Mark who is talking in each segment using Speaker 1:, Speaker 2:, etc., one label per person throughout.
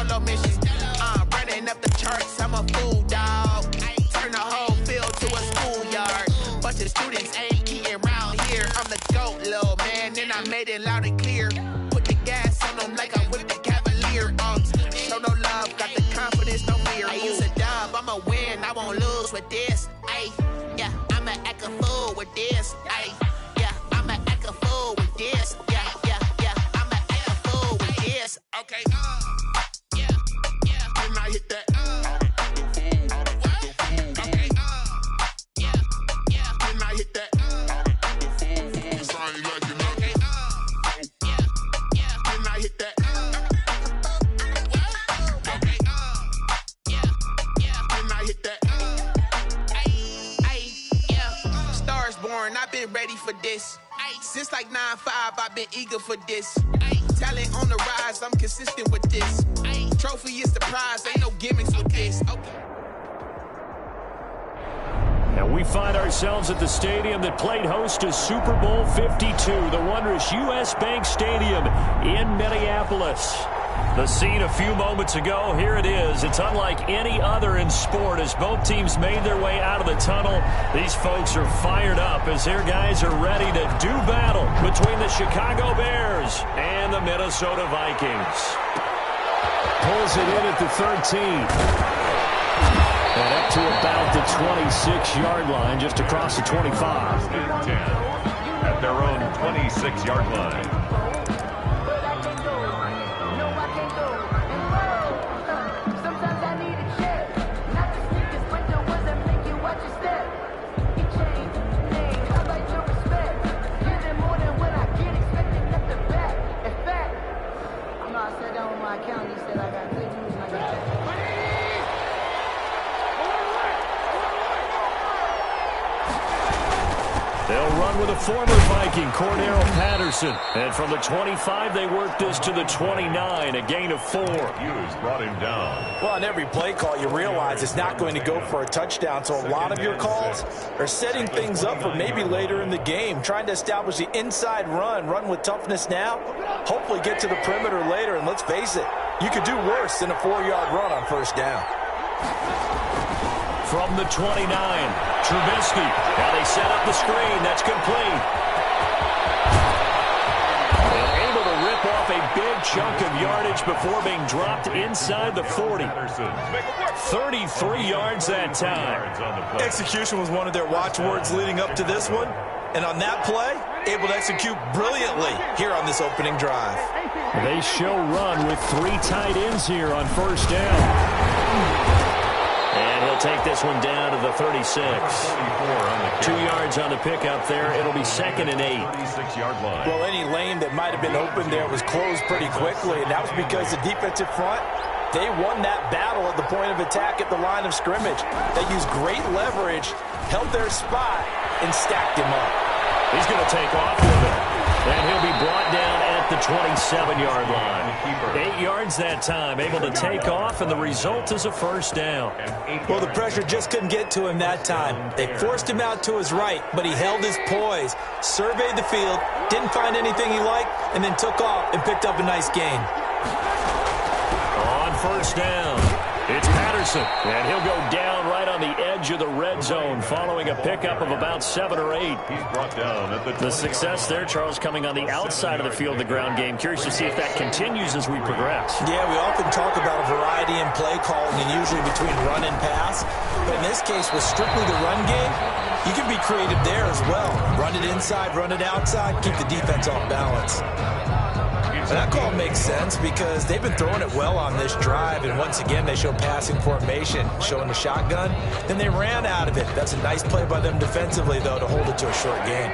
Speaker 1: solo mission. Running up the charts, I'm a fool, dog. Turn the whole field to a schoolyard. Bunch of students ain't eating around here. I'm the GOAT, little man, and I made it loud and clear. Put the gas on them like I whipped the Cavalier. Show no love, got the confidence, no fear. Use a dub, I'ma win, I won't lose with this. Ay, yeah, I'ma act a fool with this. Ay, yeah, I'ma act a fool with this. Yeah, I'ma act a fool with this. Okay, yeah, can I hit that? Okay, yeah, can I hit that? Can I hit that? I've been ready for this. Since like 9-5, I've been eager for this. Talent on the rise, I'm consistent with this. Trophy is the prize, ain't no gimmicks with this. Okay.
Speaker 2: And we find ourselves at the stadium that played host to Super Bowl 52, the wondrous U.S. Bank Stadium in Minneapolis. The scene a few moments ago, here it is. It's unlike any other in sport as both teams made their way out of the tunnel. These folks are fired up as their guys are ready to do battle between the Chicago Bears and the Minnesota Vikings.
Speaker 3: Pulls it in at the 13. And up to about the 26-yard line, just across the 25.
Speaker 4: 10 at their own 26-yard line.
Speaker 2: They'll run with a former Viking, Cordero Patterson. And from the 25, they work this to the 29, a gain of 4.
Speaker 4: Hughes brought him down.
Speaker 5: Well, on every play call, you realize it's not going to go for a touchdown. So a lot of your calls are setting things up for maybe later in the game, trying to establish the inside run with toughness now, hopefully get to the perimeter later. And let's face it, you could do worse than a 4-yard run on first down.
Speaker 2: From the 29, Trubisky. Now they set up the screen. That's complete. And able to rip off a big chunk of yardage before being dropped inside the 40. 33 yards that time.
Speaker 5: Execution was one of their watchwords leading up to this one. And on that play, able to execute brilliantly here on this opening drive.
Speaker 2: They show run with 3 tight ends here on first down. And he'll take this one down to the 36. 2 yards on the pickup there. It'll be 2nd and 8.
Speaker 4: 36-yard line.
Speaker 5: Well, any lane that might have been open there was closed pretty quickly, and that was because the defensive front, they won that battle at the point of attack at the line of scrimmage. They used great leverage, held their spot, and stacked him up.
Speaker 2: He's going to take off with it. And he'll be brought down at the 27-yard line. 8 yards that time, able to take off, and the result is a first down.
Speaker 5: Well, the pressure just couldn't get to him that time. They forced him out to his right, but he held his poise, surveyed the field, didn't find anything he liked, and then took off and picked up a nice gain.
Speaker 2: On first down, it's Patterson, and he'll go down right on the edge of the red zone following a pickup of about 7 or 8.
Speaker 4: He's brought down at
Speaker 2: the success there, Charles, coming on the outside of the field, the ground game. Curious to see if that continues as we progress.
Speaker 5: Yeah, we often talk about a variety in play calling and usually between run and pass. But in this case, with strictly the run game, you can be creative there as well. Run it inside, run it outside, keep the defense off balance. And that call makes sense because they've been throwing it well on this drive, and once again they show passing formation, showing the shotgun. Then they ran out of it. That's a nice play by them defensively, though, to hold it to a short gain.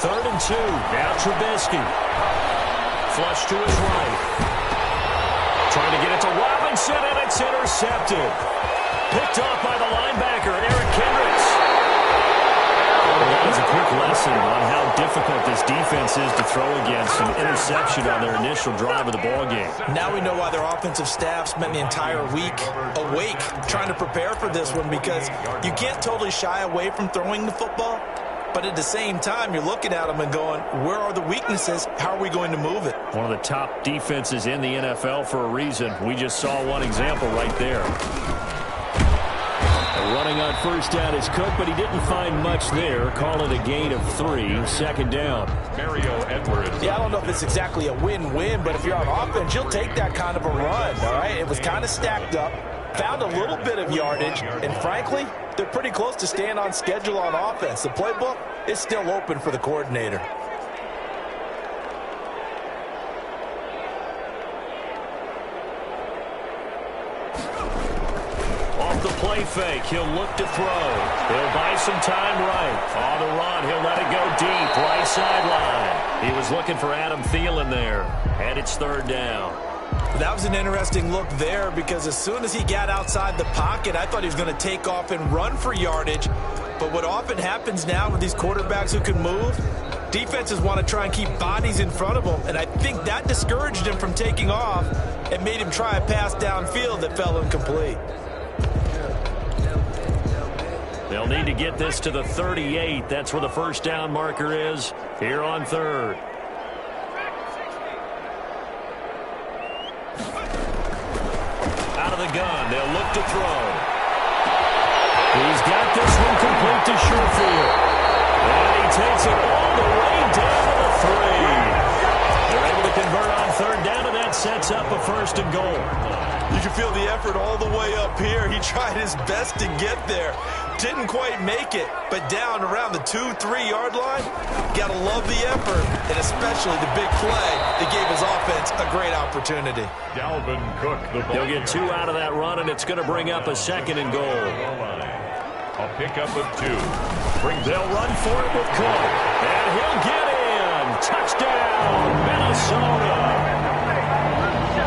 Speaker 2: Third and 2. Now Trubisky. Flush to his right. Trying to get it to Robinson, and it's intercepted. Picked off by the linebacker, Eric Kendricks. That was a quick lesson on how difficult this defense defenses to throw against an interception on their initial drive of the ball game.
Speaker 5: Now we know why their offensive staff spent the entire week awake trying to prepare for this one, because you can't totally shy away from throwing the football, but at the same time you're looking at them and going, where are the weaknesses? How are we going to move it?
Speaker 2: One of the top defenses in the NFL for a reason. We just saw one example right there. Running on first down is Cook, but he didn't find much there. Call it a gain of 3, second down.
Speaker 4: Mario Edwards.
Speaker 5: Yeah, I don't know if it's exactly a win-win, but if you're on offense, you'll take that kind of a run, all right? It was kind of stacked up, found a little bit of yardage, and frankly, they're pretty close to staying on schedule on offense. The playbook is still open for the coordinator.
Speaker 2: The play fake. He'll look to throw. He'll buy some time right. On the run, he'll let it go deep. Right sideline. He was looking for Adam Thielen there. And it's third down.
Speaker 5: That was an interesting look there, because as soon as he got outside the pocket, I thought he was going to take off and run for yardage. But what often happens now with these quarterbacks who can move, defenses want to try and keep bodies in front of them. And I think that discouraged him from taking off and made him try a pass downfield that fell incomplete.
Speaker 2: They'll need to get this to the 38. That's where the first down marker is here on third. Out of the gun. They'll look to throw. He's got this one complete to Sherfield. And he takes it all the way down to the 3. They're able to convert on third down, and that sets up a first and goal.
Speaker 5: You can feel the effort all the way up here. He tried his best to get there. Didn't quite make it, but down around the 2-3 yard line, got to love the effort, and especially the big play that gave his offense a great opportunity.
Speaker 4: Dalvin Cook.
Speaker 2: He'll get 2 out of that run, and it's going to bring up a second and goal.
Speaker 4: A pickup of 2.
Speaker 2: They'll run for it with Cook, and he'll get in. Touchdown, Minnesota.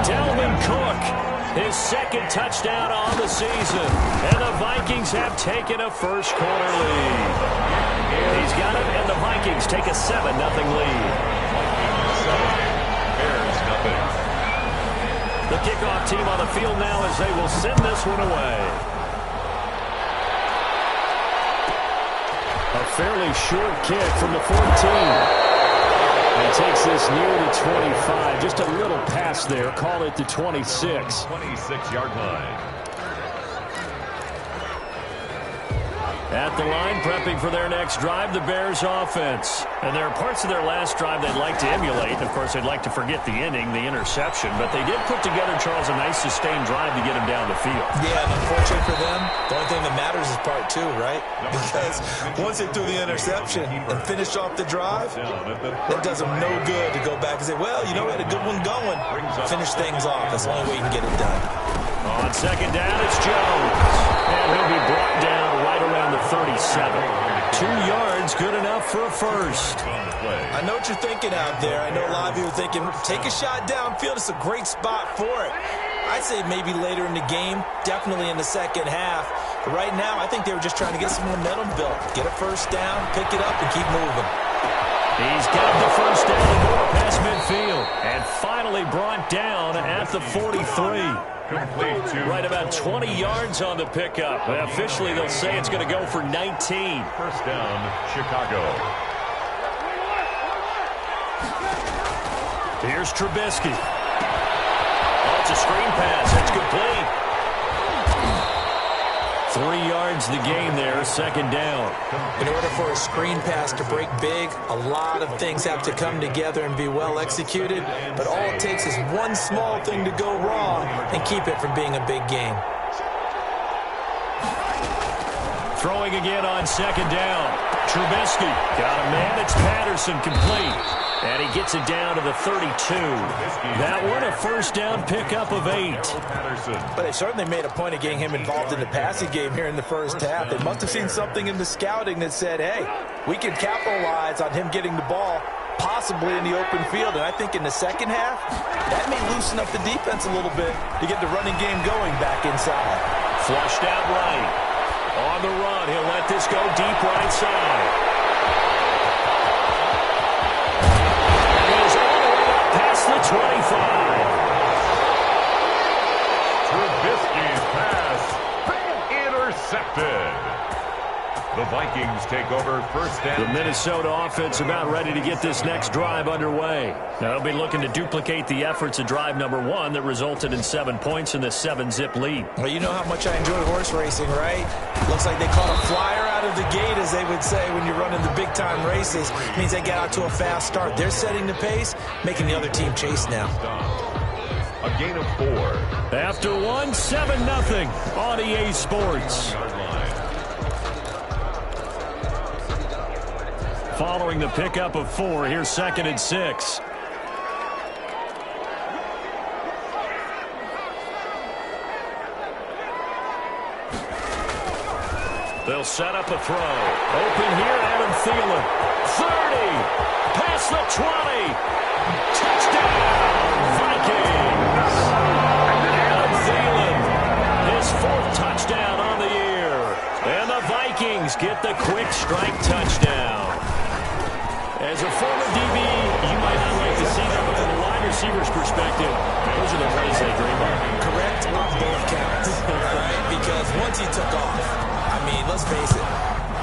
Speaker 2: Dalvin Cook. His second touchdown on the season. And the Vikings have taken a first-quarter lead. He's got it, and the Vikings take a 7-0 lead.
Speaker 4: Bears nothing.
Speaker 2: The kickoff team on the field now as they will send this one away. A fairly short kick from the 14. He takes this near the 25. Just a little pass there. Call it the 26.
Speaker 4: 26-yard line.
Speaker 2: At the line, prepping for their next drive, the Bears offense. And there are parts of their last drive they'd like to emulate. Of course, they'd like to forget the inning, the interception. But they did put together, Charles, a nice sustained drive to get him down the field.
Speaker 5: Yeah, and unfortunately for them, the only thing that matters is part 2, right? Because once they threw the interception and finished off the drive, that does them no good to go back and say, well, you know, we had a good one going. Finish things off. That's the only way you can get it done.
Speaker 2: On second down, it's Jones. And he'll be brought down right around the 37. 2 yards, good enough for a first.
Speaker 5: I know what you're thinking out there. I know a lot of you are thinking, take a shot downfield. It's a great spot for it. I'd say maybe later in the game, definitely in the second half. But right now, I think they were just trying to get some momentum built. Get a first down, pick it up, and keep moving.
Speaker 2: He's got the first down and more past midfield. And finally brought down at the 43.
Speaker 4: Complete to
Speaker 2: right about 20 yards on the pickup. Officially, they'll say it's going to go for 19.
Speaker 4: First down, Chicago.
Speaker 2: Here's Trubisky. Oh, it's a screen pass. It's complete. 3 yards the gain there, second down.
Speaker 5: In order for a screen pass to break big, a lot of things have to come together and be well executed. But all it takes is one small thing to go wrong and keep it from being a big game.
Speaker 2: Throwing again on second down. Trubisky got a man. It's Patterson, complete. And he gets it down to the 32. That one a first down pickup of 8.
Speaker 5: But they certainly made a point of getting him involved in the passing game here in the first half. They must have seen something in the scouting that said, hey, we can capitalize on him getting the ball possibly in the open field. And I think in the second half, that may loosen up the defense a little bit to get the running game going back inside.
Speaker 2: Flushed out right. On the run, he'll let this go deep right side.
Speaker 4: intercepted. The Vikings take over first down.
Speaker 2: The Minnesota offense about ready to get this next drive underway. Now they'll be looking to duplicate the efforts of drive number 1 that resulted in 7 points in this 7-zip lead.
Speaker 5: Well, you know how much I enjoy horse racing, right? Looks like they caught a flyer out of the gate, as they would say when you're running the big-time races. It means they get out to a fast start. They're setting the pace, making the other team chase now.
Speaker 4: A gain of 4.
Speaker 2: After 1, 7-0 on EA Sports. Following the pickup of 4, here's 2nd and 6. They'll set up a throw. Open here, Adam Thielen. 30. Past the 20. Touchdown, Vikings. Adam Thielen, his 4th touchdown on the year. And the Vikings get the quick strike touchdown. As a former DB, you might not like to see that, but from a wide receiver's perspective, those are the plays they dream of.
Speaker 5: Correct on both counts, right? Because once he took off, I mean, let's face it,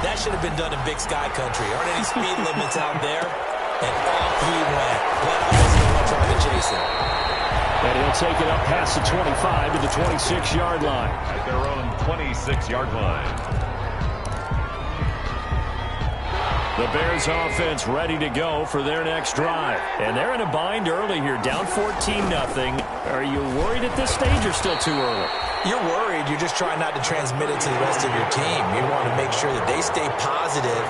Speaker 5: that should have been done in Big Sky Country. Aren't any speed limits out there? And off he went. Glad I wasn't the one trying to chase him.
Speaker 2: And he'll take it up past the 25 to the 26-yard line.
Speaker 4: At their own 26-yard line.
Speaker 2: The Bears offense ready to go for their next drive. And they're in a bind early here, down 14-0. Are you worried at this stage or still too early?
Speaker 5: You're worried. You're just trying not to transmit it to the rest of your team. You want to make sure that they stay positive.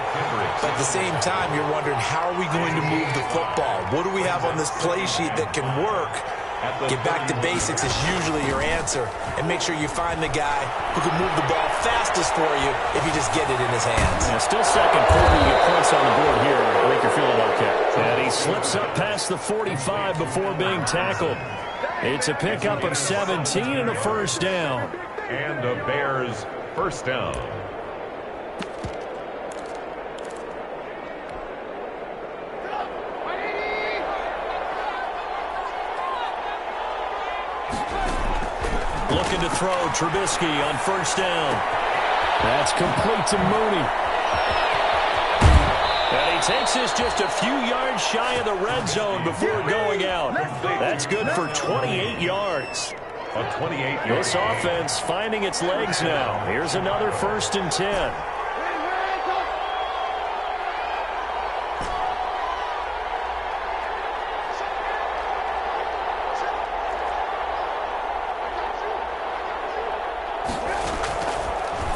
Speaker 5: But at the same time, you're wondering, how are we going to move the football? What do we have on this play sheet that can work? Get back to basics is usually your answer. And make sure you find the guy who can move the ball fastest for you if you just get it in his hands.
Speaker 2: Yeah, still second quarter, you get points on the board here. I think you're feeling okay. And he slips up past the 45 before being tackled. It's a pickup of 17 and a first down.
Speaker 4: And the Bears first down.
Speaker 2: Looking to throw, Trubisky on first down. That's complete to Mooney. And he takes this just a few yards shy of the red zone before going out. That's good for 28 yards.
Speaker 4: A 28-yard.
Speaker 2: This offense finding its legs now. Here's another 1st and 10.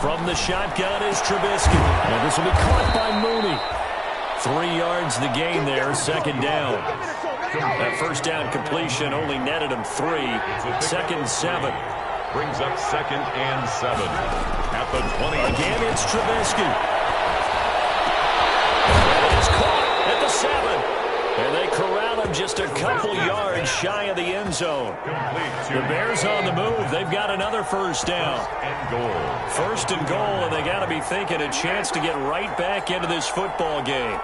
Speaker 2: From the shotgun is Trubisky. And this will be caught by Mooney. 3 yards the gain there, 2nd down. That first down completion only netted him 3. 2nd and 7.
Speaker 4: Brings up 2nd and 7. At the 20.
Speaker 2: Again, it's Trubisky. And it is caught at the 7. And they corral him just a couple yards shy of the end zone. The Bears on the move. They've got another first down.
Speaker 4: And goal.
Speaker 2: 1st and goal, and they got to be thinking a chance to get right back into this football game.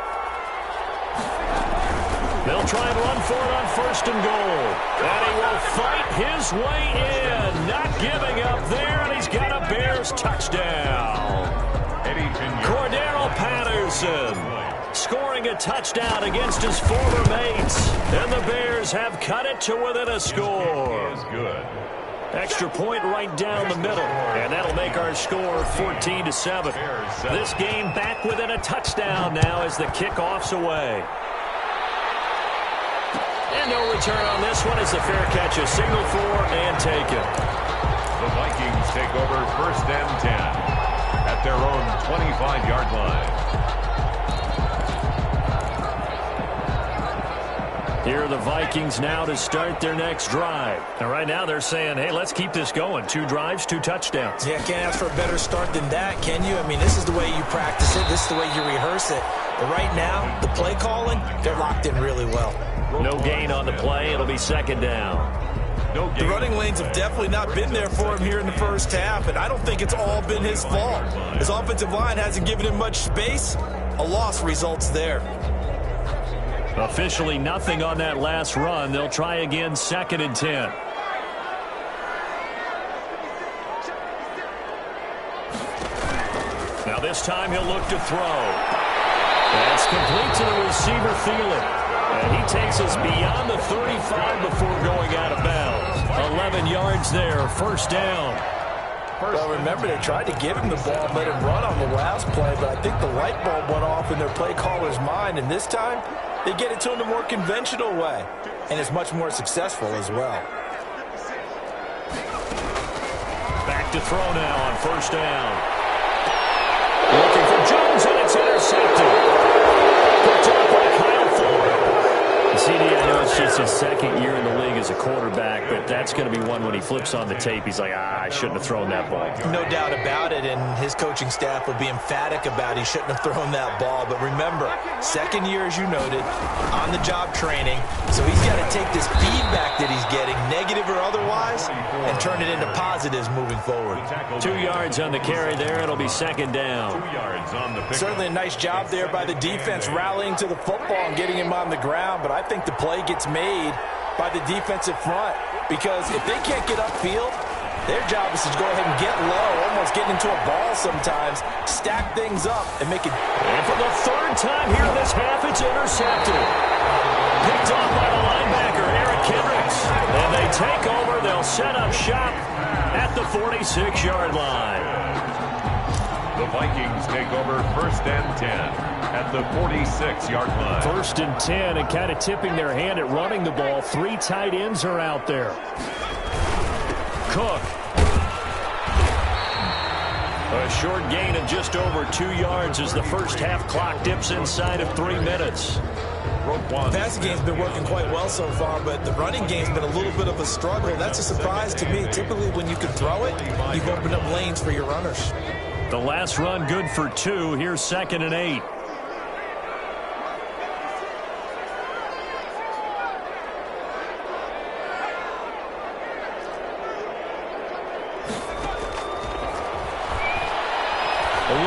Speaker 2: They'll try and run for it on 1st and goal. And he will fight his way in. Not giving up there, and he's got a Bears touchdown. Cordero Patterson scoring a touchdown against his former mates. And the Bears have cut it to within a score.
Speaker 4: Is good.
Speaker 2: Extra point right down the middle. And that'll make our score 14-7. This game back within a touchdown now as the kickoff's away. And no return on this one as the fair catch is signaled for and taken.
Speaker 4: The Vikings take over 1st and 10 at their own 25-yard line.
Speaker 2: Here are the Vikings now to start their next drive. And right now they're saying, hey, let's keep this going. 2 drives, 2 touchdowns.
Speaker 5: Yeah, can't ask for a better start than that, can you? I mean, this is the way you practice it. This is the way you rehearse it. But right now, the play calling, they're locked in really well.
Speaker 2: No gain on the play. It'll be 2nd down.
Speaker 5: The running lanes have definitely not been there for him here in the first half, and I don't think it's all been his fault. His offensive line hasn't given him much space. A loss results there.
Speaker 2: Officially nothing on that last run. They'll try again, 2nd and 10. Now this time he'll look to throw. That's complete to the receiver, Thielen. And he takes us beyond the 35 before going out of bounds. 11 yards there, first down.
Speaker 5: Well, remember, they tried to give him the ball, let him run on the last play, but I think the light bulb went off in their play caller's mind, and this time they get it to him the more conventional way, and it's much more successful as well.
Speaker 2: Back to throw now on first down. Looking for Jones, and it's intercepted. Picked up by Kyle Ford. CD, I know it's just his second year in the league as a quarterback, but that's going to be one when he flips on the tape, he's like, I shouldn't have thrown that ball.
Speaker 5: No doubt about it, and his coaching staff will be emphatic about he shouldn't have thrown that ball. But remember, second year, as you noted, on-the-job training, so he's got to take this feedback that he's getting, negative or otherwise, and turn it into positives moving forward.
Speaker 2: 2 yards on the carry there. It'll be second down.
Speaker 4: 2 yards on the pick.
Speaker 5: Certainly a nice job there by the defense rallying to the football and getting him on the ground, but I think the play gets made by the defensive front, because if they can't get upfield, their job is to go ahead and get low, almost get into a ball sometimes, stack things up, and make it.
Speaker 2: And for the third time here this half, it's intercepted. Picked off by the linebacker, Eric Kendricks. And they take over. They'll set up shop at the 46-yard line.
Speaker 4: The Vikings take over first and 10 at the 46-yard line.
Speaker 2: First and 10, and kind of tipping their hand at running the ball. 3 tight ends are out there. Cook. A short gain of just over 2 yards as the first half clock dips inside of 3 minutes.
Speaker 5: The passing game's been working quite well so far, but the running game's been a little bit of a struggle. That's a surprise to me. Typically, when you can throw it, you've opened up lanes for your runners.
Speaker 2: The last run good for 2. Here's 2nd and 8.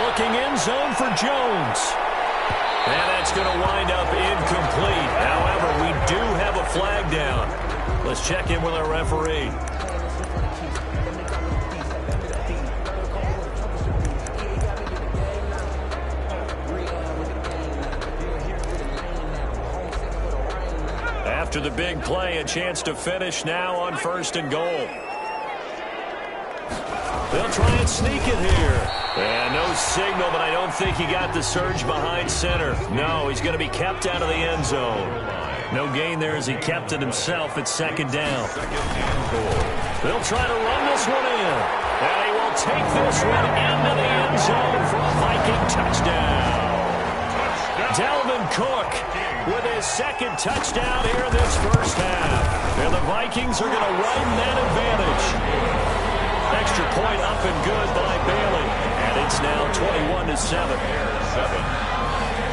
Speaker 2: Looking end zone for Jones. And that's going to wind up incomplete. However, we do have a flag down. Let's check in with our referee. After the big play, a chance to finish now on 1st and goal. They'll try and sneak it here. And no signal, but I don't think he got the surge behind center. No, he's going to be kept out of the end zone. No gain there as he kept it himself at 2nd down. They'll try to run this one in. And he will take this one into the end zone for a Viking touchdown. Dalvin Cook with his 2nd touchdown here in this first half. And the Vikings are going to run that advantage. Extra point up and good by Bailey. And it's now 21-7.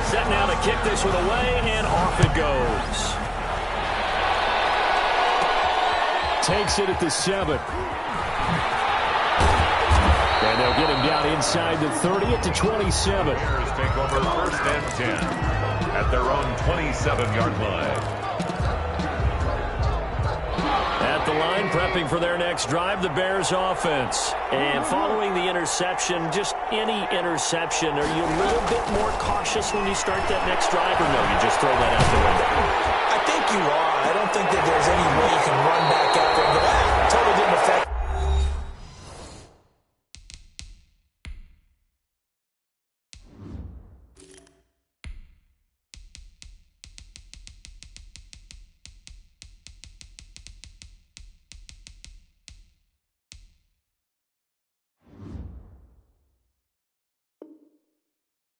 Speaker 2: Set now to kick this one away, and off it goes. Takes it at the 7. And they'll get him down inside the 30 at the 27.
Speaker 4: Bears take over first and 10 at their own 27-yard line.
Speaker 2: At the line, prepping for their next drive, the Bears offense. And following the interception, just any interception, are you a little bit more cautious when you start that next drive, or no, you just throw that out the window?
Speaker 5: I think you are. I don't think that there's any way you can run back out there and go, totally didn't affect.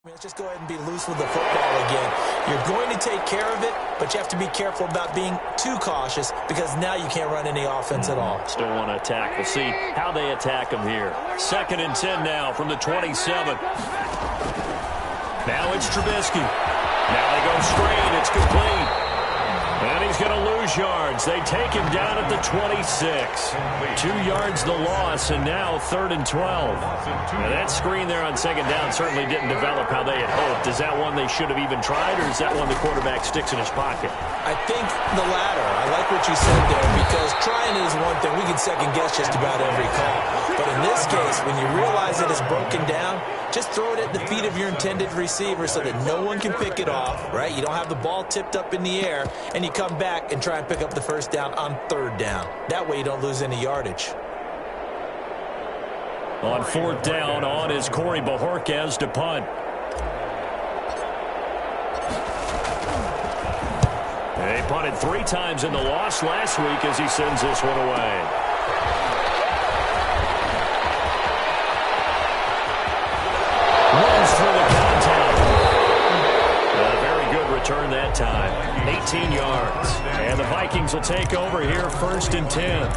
Speaker 5: Let's just go ahead and be loose with the football again. You're going to take care of it, but you have to be careful about being too cautious, because now you can't run any offense at all.
Speaker 2: Still want to attack. We'll see how they attack them here. 2nd and 10 now from the 27. Now it's Trubisky. Now they go screen. It's complete. And he's going to lose yards. They take him down at the 26. 2 yards the loss, and now 3rd and 12. Now that screen there on 2nd down certainly didn't develop how they had hoped. Is that one they should have even tried, or is that one the quarterback sticks in his pocket?
Speaker 5: I think the latter. I like what you said there, because trying is one thing. We can second guess just about every call. But in this case, when you realize it is broken down, just throw it at the feet of your intended receiver so that no one can pick it off, right? You don't have the ball tipped up in the air, and you come back and try and pick up the first down on third down. That way you don't lose any yardage.
Speaker 2: On fourth down, on is Corey Bojorquez to punt. They punted 3 times in the loss last week as he sends this one away. Runs through the contact. A very good return that time. 18 yards. And the Vikings will take over here, 1st and 10.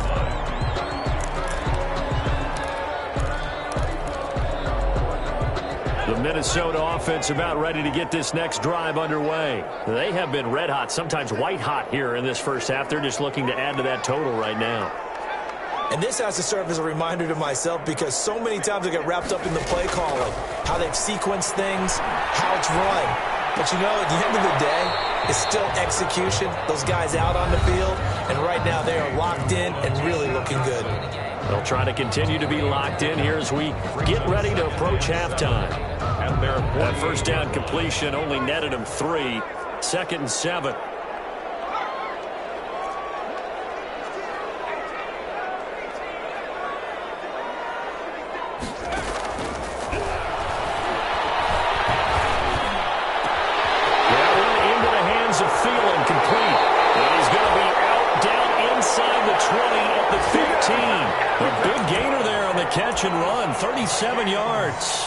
Speaker 2: The Minnesota offense about ready to get this next drive underway. They have been red hot, sometimes white hot here in this first half. They're just looking to add to that total right now.
Speaker 5: And this has to serve as a reminder to myself because so many times I get wrapped up in the play calling, how they've sequenced things, how it's run. But you know, at the end of the day, it's still execution. Those guys out on the field, and right now they are locked in and really looking good.
Speaker 2: They'll try to continue to be locked in here as we get ready to approach halftime. That first down completion only netted him 3. 2nd and 7. Catch and run, 37 yards.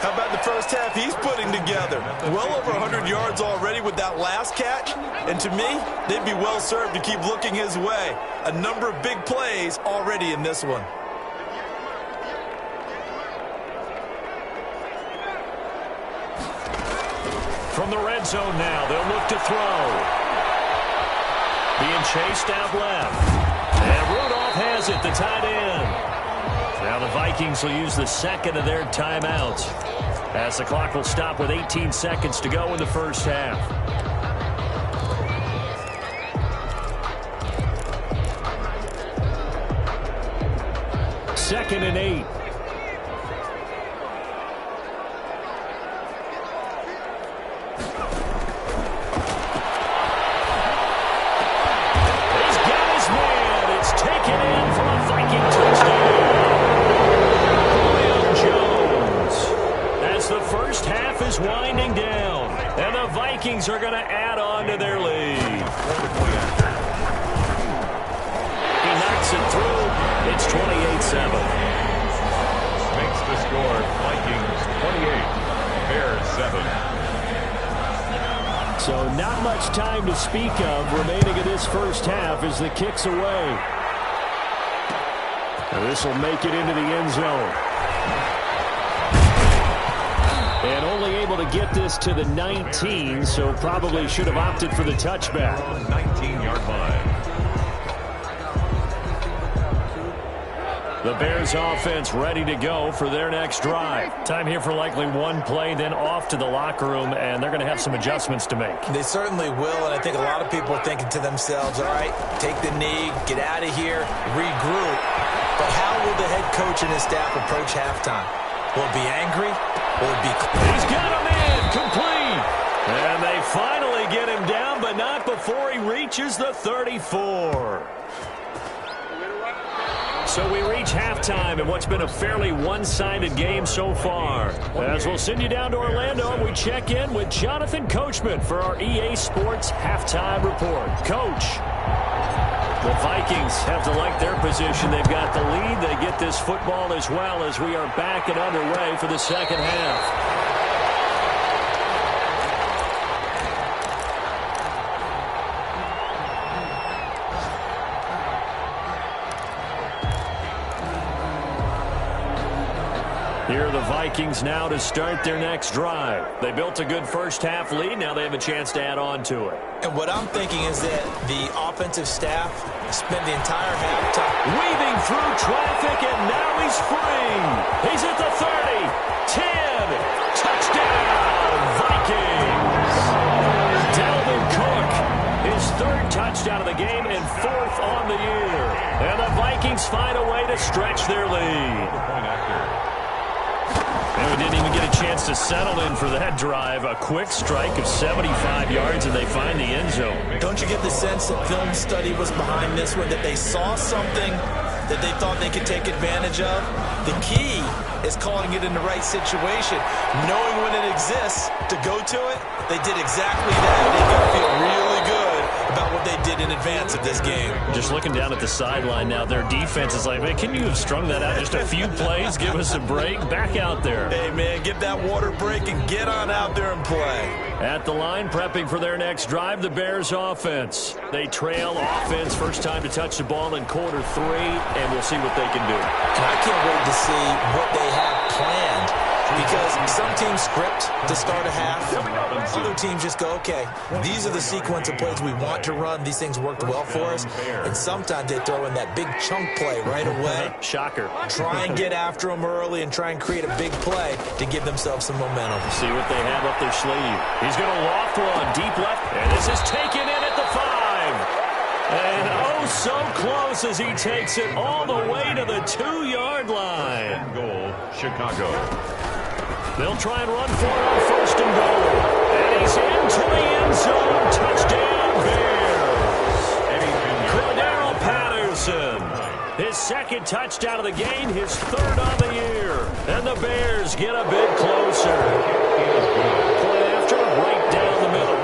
Speaker 5: How about the first half he's putting together? Well over 100 yards already with that last catch. And to me, they'd be well served to keep looking his way. A number of big plays already in this one.
Speaker 2: From the red zone now, they'll look to throw. Being chased out left. And Rudolph has it, the tight end. Now the Vikings will use the second of their timeouts as the clock will stop with 18 seconds to go in the first half. 2nd and 8. He's got his man. It's taken in for a Viking touchdown. The first half is winding down, and the Vikings are going to add on to their lead. He knocks it through. It's 28-7.
Speaker 4: Makes the score Vikings 28, Bears 7.
Speaker 2: So not much time to speak of remaining in this first half as the kick's away. And this will make it into the end zone. And only able to get this to the 19, so probably should have opted for the touchback.
Speaker 4: 19-yard line.
Speaker 2: The Bears offense ready to go for their next drive. Time here for likely one play, then off to the locker room, and they're going to have some adjustments to make.
Speaker 5: They certainly will, and I think a lot of people are thinking to themselves, all right, take the knee, get out of here, regroup. But how will the head coach and his staff approach halftime? Will it be angry? Will it be...
Speaker 2: He's got a man, complete. And they finally get him down, but not before he reaches the 34. So we reach halftime in what's been a fairly one-sided game so far. As we'll send you down to Orlando, and we check in with Jonathan Coachman for our EA Sports Halftime Report. Coach, the Vikings have to like their position. They've got the lead. They get this football as well as we are back and underway for the second half. Here are the Vikings now to start their next drive. They built a good first half lead. Now they have a chance to add on to it.
Speaker 5: And what I'm thinking is that the offensive staff spent the entire halftime
Speaker 2: weaving through traffic, and now he's free. He's at the 30, 10, touchdown, Vikings. Dalvin Cook, his third touchdown of the game and fourth on the year. And the Vikings Saints find a way to stretch their lead. And we didn't even get a chance to settle in for that drive. A quick strike of 75 yards, and they find the end zone.
Speaker 5: Don't you get the sense that film study was behind this one, that they saw something that they thought they could take advantage of? The key is calling it in the right situation, knowing when it exists to go to it. They did exactly that. They got to feel really good about what they did in advance of this game.
Speaker 2: Just looking down at the sideline now, their defense is like, man, can you have strung that out just a few plays? Give us a break. Back out there.
Speaker 5: Hey, man, give that water break and get on out there and play.
Speaker 2: At the line, prepping for their next drive, the Bears offense. They trail offense, first time to touch the ball in quarter 3, and we'll see what they can do.
Speaker 5: And I can't wait to see what they have planned, because some teams script to start a half. Other teams just go, okay, these are the sequence of plays we want to run. These things worked well for us. And sometimes they throw in that big chunk play right away.
Speaker 2: Shocker.
Speaker 5: Try and get after them early and try and create a big play to give themselves some momentum.
Speaker 2: See what they have up their sleeve. He's going to loft one deep left, and this is taken in at the 5. And oh, so close as he takes it all the way to the 2-yard line.
Speaker 4: Goal, Chicago.
Speaker 2: They'll try and run for it on first and goal. And he's into the end zone. Touchdown, Bears. Cordero Patterson. His second touchdown of the game, his third on the year. And the Bears get a bit closer. Point after, right down the middle.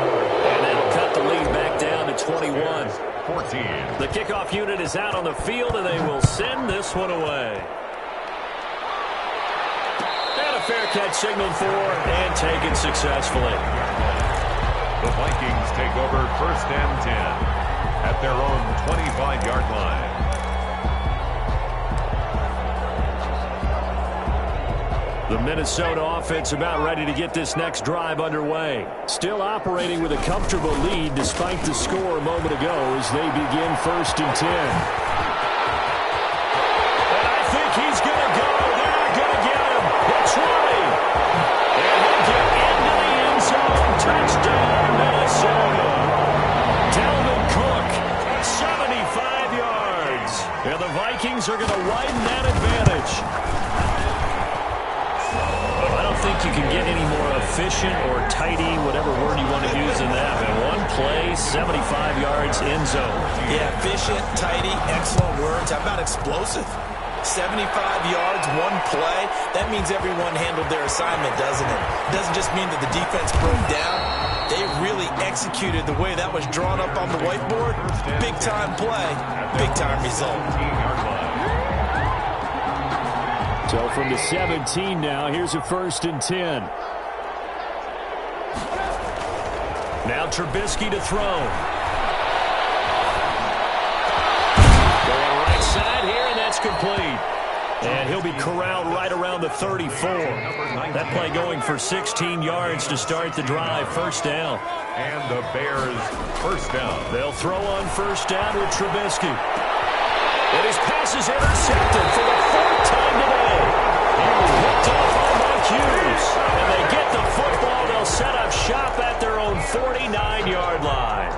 Speaker 2: And that'll cut the lead back down to 21.
Speaker 4: 14.
Speaker 2: The kickoff unit is out on the field, and they will send this one away. And a fair catch signaled for and taken successfully.
Speaker 4: The Vikings take over first and 10 at their own 25-yard line.
Speaker 2: The Minnesota offense about ready to get this next drive underway. Still operating with a comfortable lead despite the score a moment ago as they begin first and 10. And I think he's going to go. They're not going to get him. It's running. And he'll get into the end zone. Touchdown, Minnesota. Dalvin Cook, 75 yards. And the Vikings are going to widen that advantage. I don't think you can get any more efficient or tidy, whatever word you want to use in that. And one play, 75 yards, end zone.
Speaker 5: Yeah, efficient, tidy, excellent words. How about explosive? 75 yards, one play. That means everyone handled their assignment, doesn't it? It doesn't just mean that the defense broke down. They really executed the way that was drawn up on the whiteboard. Big-time play, big-time result.
Speaker 2: So from the 17 now, here's a first and 10. Now Trubisky to throw. Going right side here, and that's complete. And he'll be corralled right around the 34. That play going for 16 yards to start the drive. First down.
Speaker 4: And the Bears first down.
Speaker 2: They'll throw on first down with Trubisky. And his pass is intercepted for the 4th time today. He was hooked off on by Hughes. And they get the football. They'll set up shop at their own 49-yard line.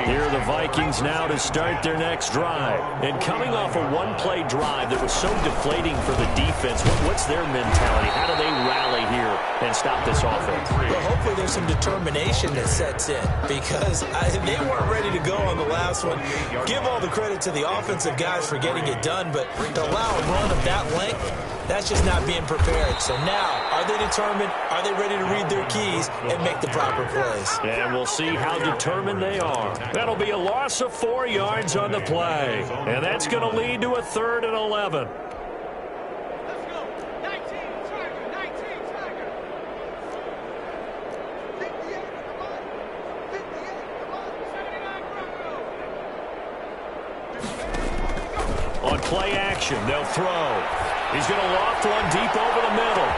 Speaker 2: Here are the Vikings now to start their next drive. And coming off a one-play drive that was so deflating for the defense, what's their mentality? How do they rally here and stop this offense?
Speaker 5: Well, hopefully there's some determination that sets in, because they weren't ready to go on the last one. Give all the credit to the offensive guys for getting it done, but to allow a run of that length, that's just not being prepared. So now, are they determined? Are they ready to read their keys and make the proper plays?
Speaker 2: And we'll see how determined they are. That'll be a loss of 4 yards on the play. And that's going to lead to a 3rd and 11. On play action, they'll throw. He's going to loft one deep over the middle.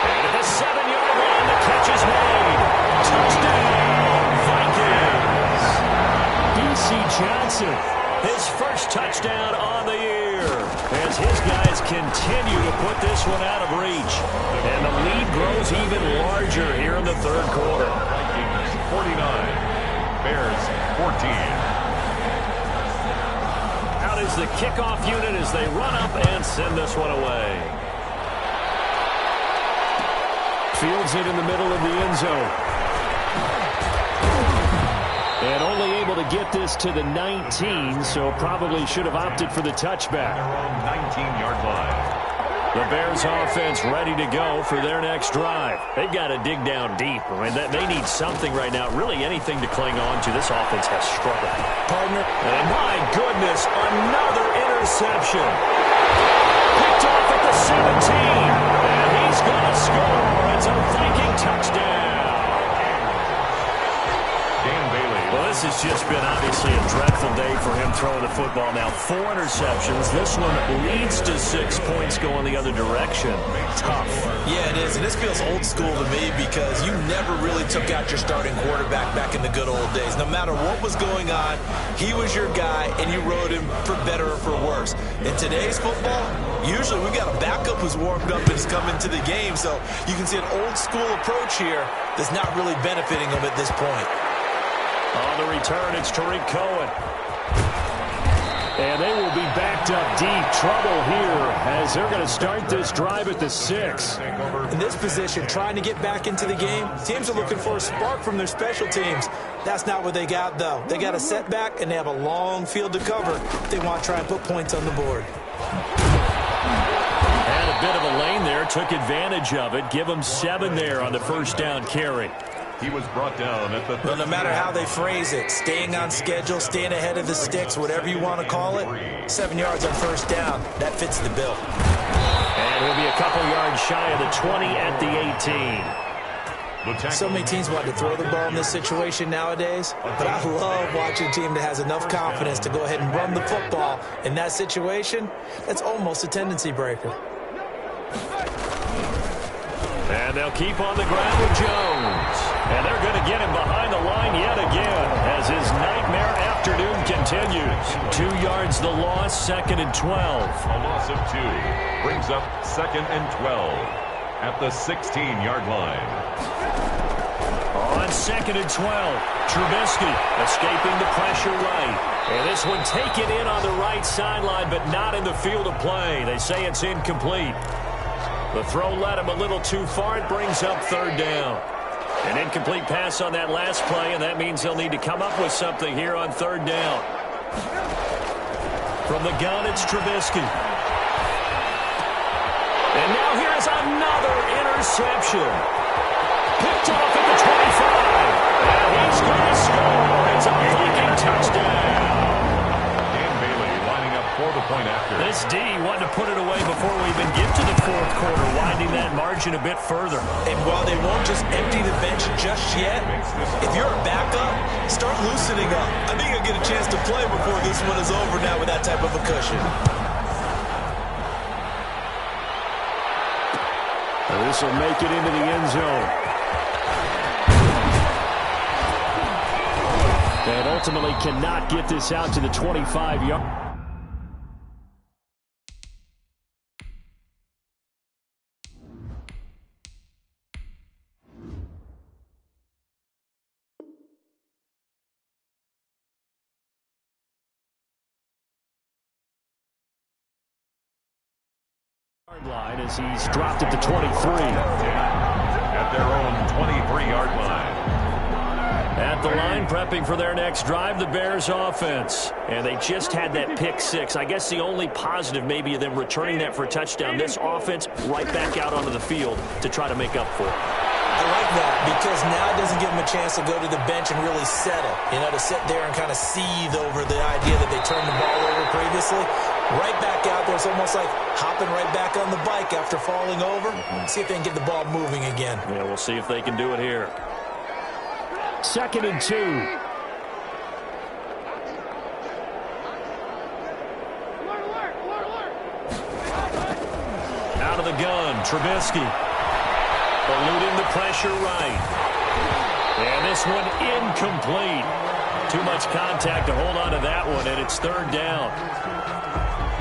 Speaker 2: And at the 7-yard line, the catch is made. Touchdown, Vikings. D.C. Johnson, his first touchdown on the year, as his guys continue to put this one out of reach. And the lead grows even larger here in the 3rd quarter.
Speaker 4: Vikings 49, Bears 14.
Speaker 2: Out is the kickoff unit as they run up and send this one away. Fields it in the middle of the end zone. And only able to get this to the 19, so probably should have opted for the touchback.
Speaker 4: Their own 19-yard line.
Speaker 2: The Bears offense ready to go for their next drive. They've got to dig down deep. I mean, they need something right now, really anything to cling on to. This offense has struggled.
Speaker 5: Partner.
Speaker 2: And my goodness, another interception. Picked off at the 17. And he's going to score. It's a Viking touchdown. Well, this has just been obviously a dreadful day for him throwing the football. Now 4 interceptions. This one leads to 6 points going the other direction. Tough.
Speaker 5: Yeah, it is. And this feels old school to me because you never really took out your starting quarterback back in the good old days. No matter what was going on, he was your guy, and you rode him for better or for worse. In today's football, usually we've got a backup who's warmed up and has come into the game. So you can see an old school approach here that's not really benefiting him at this point.
Speaker 2: On the return, it's Tariq Cohen. And they will be backed up deep. Trouble here as they're going to start this drive at the 6.
Speaker 5: In this position, trying to get back into the game, teams are looking for a spark from their special teams. That's not what they got, though. They got a setback, and they have a long field to cover if they want to try and put points on the board.
Speaker 2: Had a bit of a lane there, took advantage of it. Give them 7 there on the first down carry.
Speaker 4: He was brought down at the...
Speaker 5: Well, no matter how they phrase it, staying on schedule, staying ahead of the sticks, whatever you want to call it, 7 yards on first down, that fits the bill.
Speaker 2: And he'll be a couple yards shy of the 20 at the 18.
Speaker 5: So many teams want to throw the ball in this situation nowadays, but I love watching a team that has enough confidence to go ahead and run the football. In that situation, that's almost a tendency breaker.
Speaker 2: And they'll keep on the ground with Jones. And they're going to get him behind the line yet again as his nightmare afternoon continues. 2 yards the loss, 2nd and 12.
Speaker 4: A loss of 2 brings up 2nd and 12 at the 16-yard line.
Speaker 2: On 2nd and 12, Trubisky escaping the pressure right. And this one taken in on the right sideline, but not in the field of play. They say it's incomplete. The throw led him a little too far. It brings up 3rd down. An incomplete pass on that last play, and that means they'll need to come up with something here on 3rd down. From the gun, it's Trubisky. And now here's another interception. Picked off at the 25. And he's going to score. It's a Viking touchdown.
Speaker 4: For the point after.
Speaker 2: This D wanted to put it away before we even get to the 4th quarter, widening that margin a bit further.
Speaker 5: And while they won't just empty the bench just yet, if you're a backup, start loosening up. I think you'll get a chance to play before this one is over now with that type of a cushion.
Speaker 2: This will make it into the end zone. And ultimately cannot get this out to the 25-yard. Line as he's dropped at the 23.
Speaker 4: At their own 23-yard line.
Speaker 2: At the line, prepping for their next drive, the Bears offense. And they just had that pick 6. I guess the only positive maybe of them returning that for a touchdown. This offense right back out onto the field to try to make up for it.
Speaker 5: I like that because now it doesn't give them a chance to go to the bench and really settle. You know, to sit there and kind of seethe over the idea that they turned the ball over previously. Right back out there. It's almost like hopping right back on the bike after falling over. See if they can get the ball moving again.
Speaker 2: Yeah, we'll see if they can do it here. 2nd and 2. Out of the gun, Trubisky. Eluding the pressure right. And this one incomplete. Too much contact to hold on to that one, and it's 3rd down.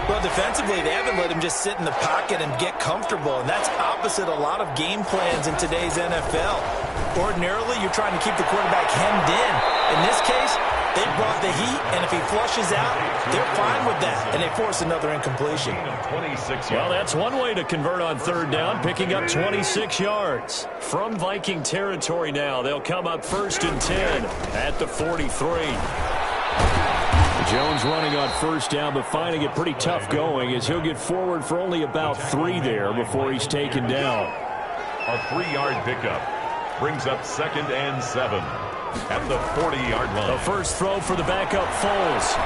Speaker 5: Well, defensively, they haven't let him just sit in the pocket and get comfortable, and that's opposite a lot of game plans in today's NFL. Ordinarily, you're trying to keep the quarterback hemmed in. In this case, They brought the heat, and if he flushes out, they're fine with that, and they force another incompletion.
Speaker 2: Well, that's one way to convert on third down, picking up 26 yards. From Viking territory now, they'll come up 1st and 10 at the 43.
Speaker 3: Jones running on first down, but finding it pretty tough going as he'll get forward for only about 3 there before he's taken down.
Speaker 4: A 3-yard pickup brings up 2nd and 7 at the 40-yard line.
Speaker 2: The first throw for the backup Foles.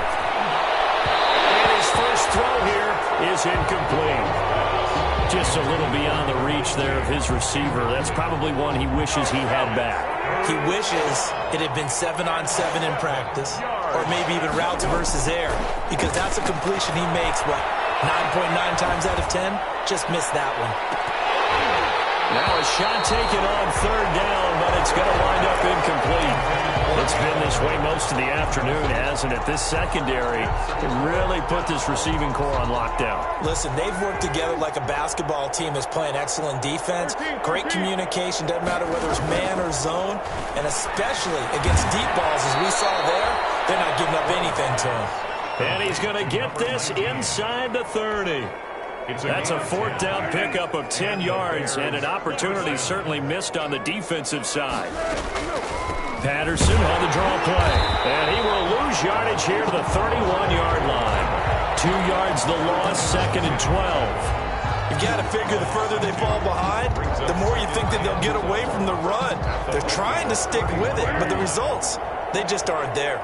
Speaker 2: And his first throw here is incomplete. Just a little beyond the reach there of his receiver. That's probably one he wishes he had back.
Speaker 5: He wishes it had been 7-on-7 in practice, or maybe even routes versus air, because that's a completion he makes, 9.9 times out of 10? Just missed that one.
Speaker 2: Now a shot taken on third down, but it's going to wind up incomplete. It's been this way most of the afternoon, hasn't it? This secondary can really put this receiving core on lockdown.
Speaker 5: Listen, they've worked together like a basketball team that's playing excellent defense. Great communication, doesn't matter whether it's man or zone, and especially against deep balls, as we saw there, they're not giving up anything to him.
Speaker 2: And he's going to get this inside the 30. That's a 4th down pickup of 10 yards and an opportunity certainly missed on the defensive side. Patterson on the draw play. And he will lose yardage here to the 31-yard line. 2 yards the loss, 2nd and 12.
Speaker 5: You've got to figure the further they fall behind, the more you think that they'll get away from the run. They're trying to stick with it, but the results, they just aren't there.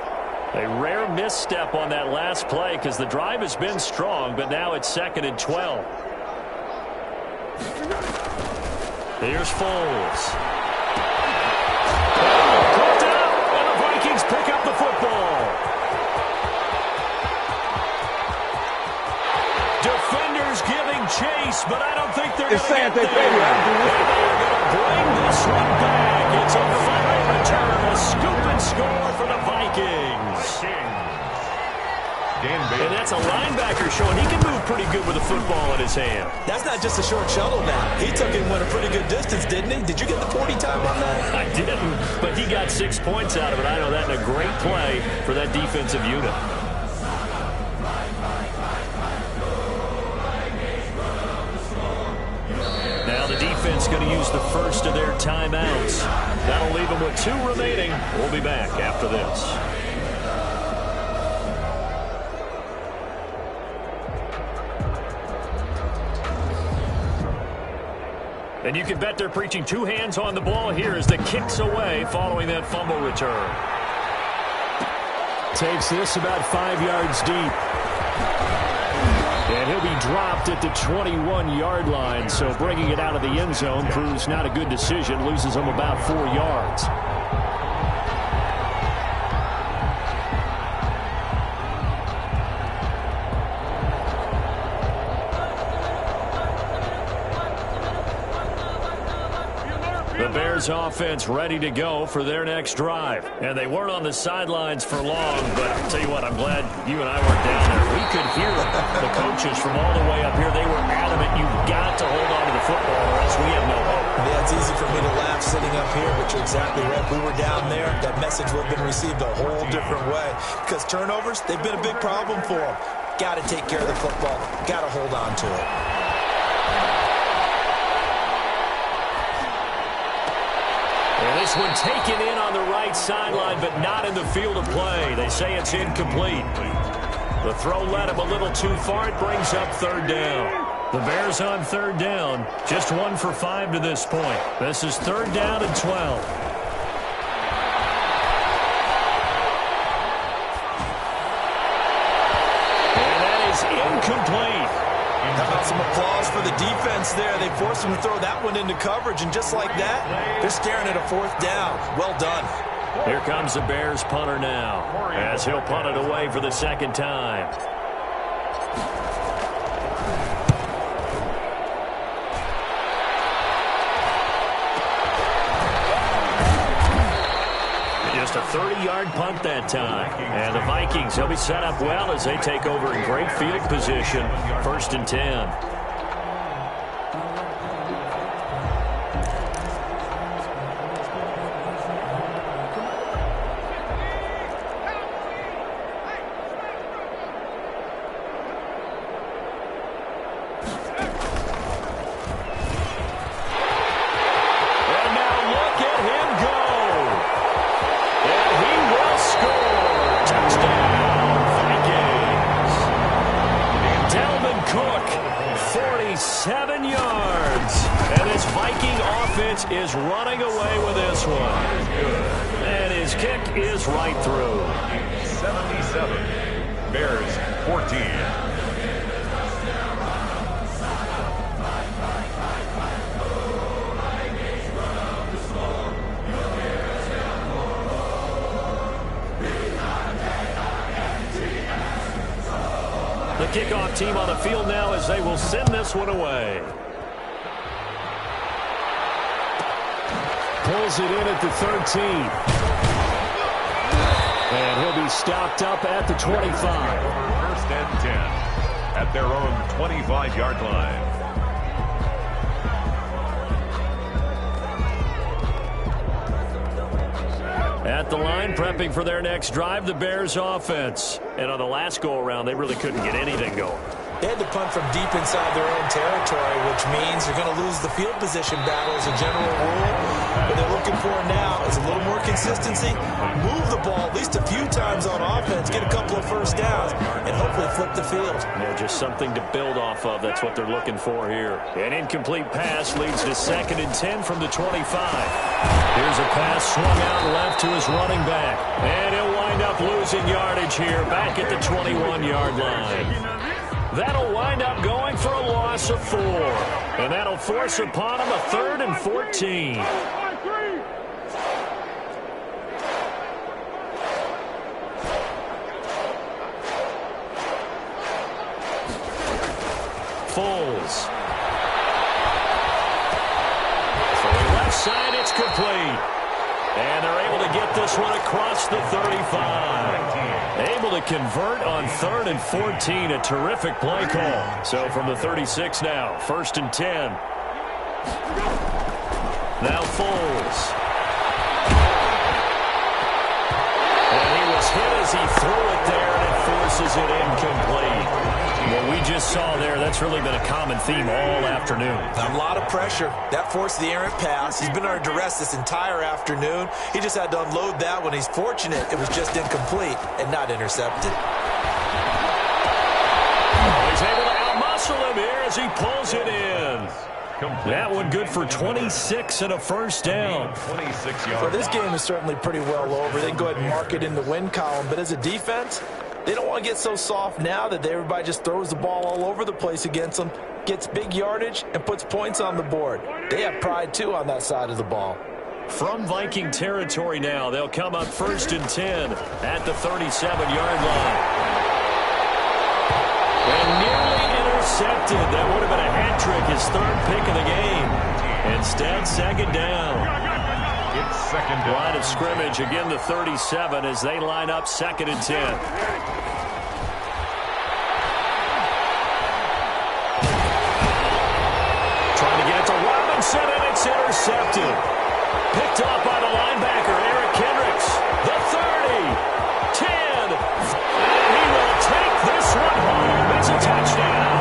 Speaker 2: A rare misstep on that last play because the drive has been strong, but now it's 2nd and 12. Here's Foles. Caught out, and the Vikings pick up the football. Defenders giving chase, but I don't think they're going to get there. They're going to bring this one back. It's a fine return, a scoop and score for the Vikings. And that's a linebacker showing he can move pretty good with a football in his hand.
Speaker 5: That's not just a short shuttle now. He took it and went a pretty good distance, didn't he? Did you get the 40 time on that?
Speaker 2: I didn't, but he got 6 points out of it. I know that in a great play for that defensive unit. Now the defense going to use the first of their timeouts. That'll leave them with 2 remaining. We'll be back after this. And you can bet they're preaching 2 hands on the ball here as the kick's away following that fumble return.
Speaker 3: Takes this about 5 yards deep. And he'll be dropped at the 21-yard line, so bringing it out of the end zone proves not a good decision. Loses him about 4 yards.
Speaker 2: The Bears offense ready to go for their next drive. And they weren't on the sidelines for long, but I'll tell you what, I'm glad you and I weren't down there. We could hear the coaches from all the way up here. They were adamant, you've got to hold on to the football or else we have no hope.
Speaker 5: Yeah, it's easy for me to laugh sitting up here, but you're exactly right. If we were down there, that message would have been received a whole different way. Because turnovers, they've been a big problem for them. Got to take care of the football. Got to hold on to it.
Speaker 2: And this one taken in on the right sideline, but not in the field of play. They say it's incomplete. The throw led him a little too far. It brings up 3rd down. The Bears on 3rd down. Just 1 for 5 to this point. This is 3rd down and 12. And that is incomplete.
Speaker 5: How about some applause for the defense there? They forced him to throw that one into coverage, and just like that, they're staring at a 4th down. Well done.
Speaker 2: Here comes the Bears punter now, as he'll punt it away for the 2nd time. Just a 30-yard punt that time. And the Vikings, they'll be set up well as they take over in great field position. 1st and 10. offense is running away with this one. And his kick is right through.
Speaker 4: 77. Bears 14.
Speaker 2: The kickoff team on the field now as they will send this one away.
Speaker 3: Pulls it in at the 13. And he'll be stopped up at the 25.
Speaker 4: First and 10 at their own 25-yard line.
Speaker 2: At the line, prepping for their next drive, the Bears offense. And on the last go-around, they really couldn't get anything going.
Speaker 5: They had to punt from deep inside their own territory, which means they're going to lose the field position battle as a general rule. What they're looking for now is a little more consistency, move the ball at least a few times on offense, get a couple of first downs, and hopefully flip the field.
Speaker 2: Yeah, just something to build off of. That's what they're looking for here. An incomplete pass leads to 2nd and 10 from the 25. Here's a pass swung out left to his running back. And he'll wind up losing yardage here back at the 21-yard line. That'll wind up going for a loss of 4. And that'll force upon him a 3rd and 14. Foles. Throwing left side, it's complete. And they're able to get this one across the 35. Able to convert on 3rd and 14. A terrific play call. So from the 36 now, 1st and 10. Now Foles. And he was hit as he threw it there, and it forces it incomplete. What we just saw there, that's really been a common theme all afternoon.
Speaker 5: A lot of pressure. That forced the errant pass. He's been under duress this entire afternoon. He just had to unload that one. He's fortunate it was just incomplete and not intercepted.
Speaker 2: He's able to outmuscle him here as he pulls it in. That one good for 26 and a first down.
Speaker 4: 26 yards.
Speaker 5: So this game is certainly pretty well over. They can go ahead and mark it in the win column. But as a defense, they don't want to get so soft now that everybody just throws the ball all over the place against them, gets big yardage, and puts points on the board. They have pride, too, on that side of the ball.
Speaker 2: From Viking territory now, they'll come up 1st and 10 at the 37-yard line. And nearly intercepted. That would have been a hat trick, his 3rd pick of the game. Instead, 2nd down.
Speaker 4: It's 2nd down.
Speaker 2: Line of scrimmage, again the 37 as they line up 2nd and 10. Trying to get it to Robinson, and it's intercepted. Picked off by the linebacker, Eric Kendricks. The 30, 10, and he will take this one home. It's a touchdown.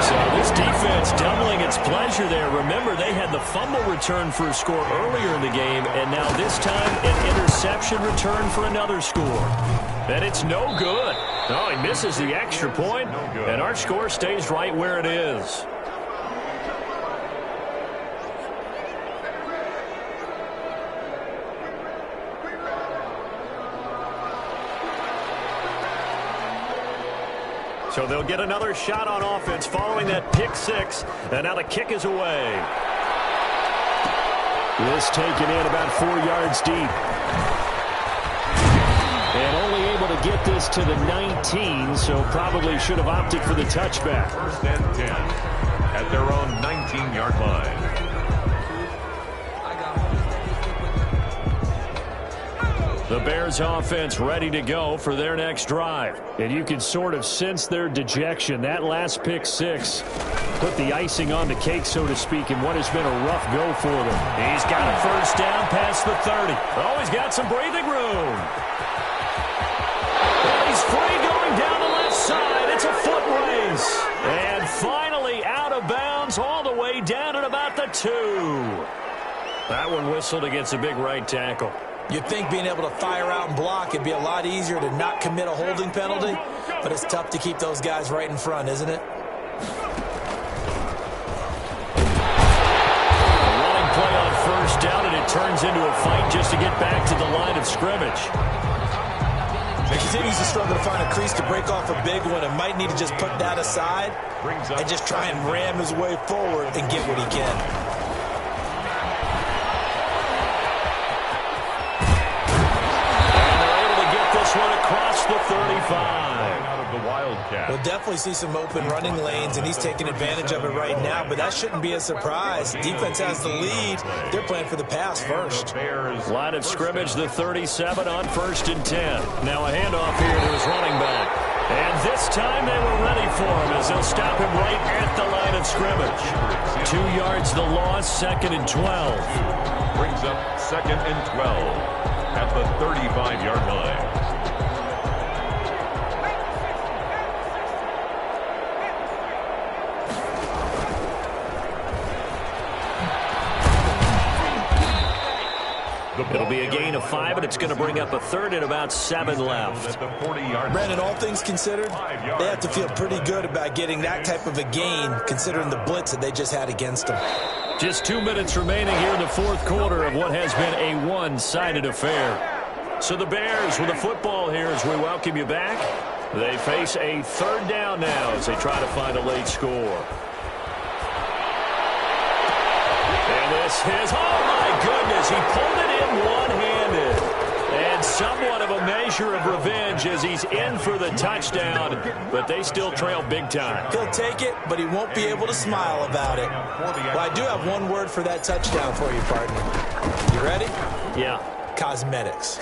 Speaker 2: So this defense doubling its pleasure there. Remember, they had the fumble return for a score earlier in the game, and now this time an interception return for another score. And it's no good. Oh, he misses the extra point, and our score stays right where it is. So they'll get another shot on offense following that pick 6. And now the kick is away.
Speaker 3: This taken in about 4 yards deep. And only able to get this to the 19, so probably should have opted for the touchback.
Speaker 4: 1st and 10 at their own 19-yard line.
Speaker 2: The Bears offense ready to go for their next drive.
Speaker 3: And you can sort of sense their dejection. That last pick 6 put the icing on the cake, so to speak, in what has been a rough go for them.
Speaker 2: He's got a first down past the 30. Oh, he's got some breathing room. Well, he's free going down the left side. It's a foot race. And finally out of bounds all the way down at about the 2. That one whistled against a big right tackle.
Speaker 5: You'd think being able to fire out and block, it'd be a lot easier to not commit a holding penalty, but it's tough to keep those guys right in front, isn't it?
Speaker 2: A running turns into a fight just to get back to the line of scrimmage.
Speaker 5: He continues to struggle to find a crease to break off a big one and might need to just put that aside and just try and ram his way forward and get what he can.
Speaker 2: And they're able to get this one across the 35.
Speaker 5: We'll definitely see some open running lanes, and he's taking advantage of it right now, but that shouldn't be a surprise. Defense has the lead. They're playing for the pass first.
Speaker 2: Line of scrimmage, the 37 on 1st and 10. Now a handoff here to his running back. And this time they were ready for him as they'll stop him right at the line of scrimmage. 2 yards the loss, 2nd and 12.
Speaker 4: Brings up 2nd and 12 at the 35-yard line.
Speaker 2: It'll be a gain of 5, and it's going to bring up a 3rd and about 7 left.
Speaker 5: Brandon, all things considered, they have to feel pretty good about getting that type of a gain, considering the blitz that they just had against them.
Speaker 2: Just 2 minutes remaining here in the 4th quarter of what has been a one-sided affair. So the Bears with the football here as we welcome you back. They face a 3rd down now as they try to find a late score. And this is, oh my goodness, he pulled it in one-handed. And somewhat of a measure of revenge as he's in for the touchdown, but they still trail big time.
Speaker 5: He'll take it, but he won't be able to smile about it. Well, I do have one word for that touchdown for you, partner. You ready?
Speaker 2: Yeah.
Speaker 5: Cosmetics.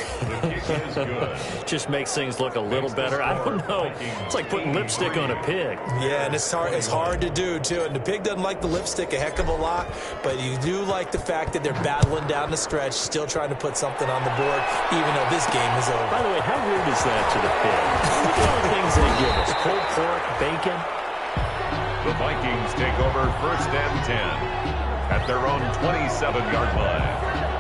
Speaker 2: Just makes things look a little better. I don't know. It's like putting lipstick on a pig.
Speaker 5: Yeah, and it's hard to do, too. And the pig doesn't like the lipstick a heck of a lot, but you do like the fact that they're battling down the stretch, still trying to put something on the board, even though this game is over.
Speaker 2: By the way, how weird is that to the pig? Look at all the things they give us. Pulled pork, bacon.
Speaker 4: The Vikings take over 1st and 10 at their own 27-yard line.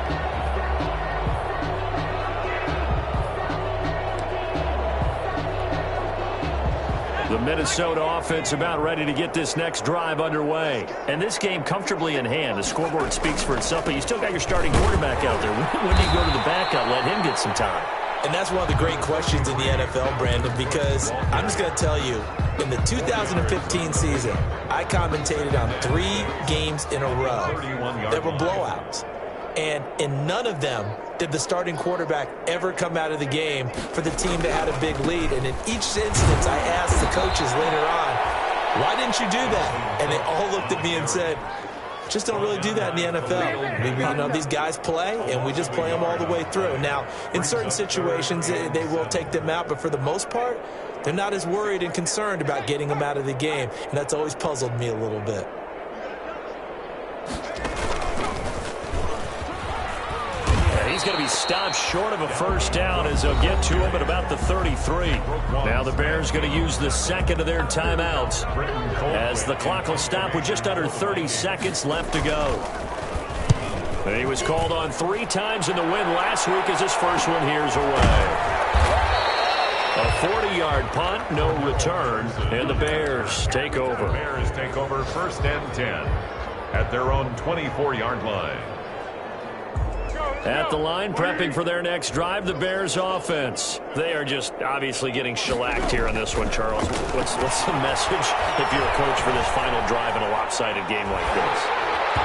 Speaker 2: The Minnesota offense about ready to get this next drive underway. And this game comfortably in hand. The scoreboard speaks for itself, but you still got your starting quarterback out there. When do you go to the backup? Let him get some time.
Speaker 5: And that's one of the great questions in the NFL, Brandon, because I'm just going to tell you, in the 2015 season, I commentated on 3 games in a row that were blowouts. And in none of them did the starting quarterback ever come out of the game for the team that had a big lead. And in each instance, I asked the coaches later on, why didn't you do that? And they all looked at me and said, just don't really do that in the NFL. These guys play, and we just play them all the way through. Now, in certain situations, they will take them out, but for the most part, they're not as worried and concerned about getting them out of the game. And that's always puzzled me a little bit.
Speaker 2: He's going to be stopped short of a 1st down as they'll get to him at about the 33. Now the Bears going to use the 2nd of their timeouts as the clock will stop with just under 30 seconds left to go. He was called on 3 times in the win last week as his first one here's away. A 40-yard punt, no return, and the Bears take over.
Speaker 4: The Bears take over 1st and 10 at their own 24-yard line.
Speaker 2: At the line, prepping for their next drive, the Bears offense. They are just obviously getting shellacked here on this one, Charles. What's the message if you're a coach for this final drive in a lopsided game like this?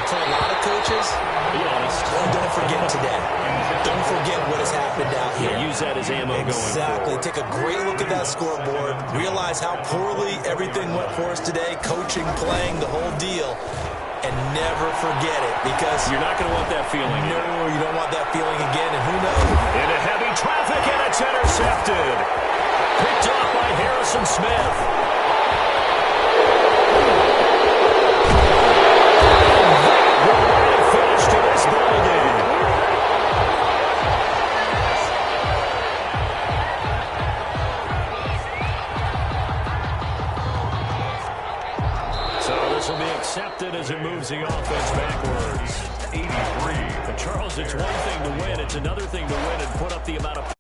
Speaker 5: For a lot of coaches,
Speaker 2: be honest.
Speaker 5: Don't forget today. Don't forget what has happened out here.
Speaker 2: Yeah, use that as ammo going forward.
Speaker 5: Exactly. Take a great look at that scoreboard. Realize how poorly everything went for us today. Coaching, playing, the whole deal. And never forget it, because
Speaker 2: you're not going to want that feeling.
Speaker 5: No, you don't want that feeling again, and who knows?
Speaker 2: Into heavy traffic, and it's intercepted. Picked off by Harrison Smith. That will be a finish to this ball game. Will be accepted as it moves the offense backwards.
Speaker 4: 83.
Speaker 2: But Charles, it's one thing to win. It's another thing to win and put up the amount of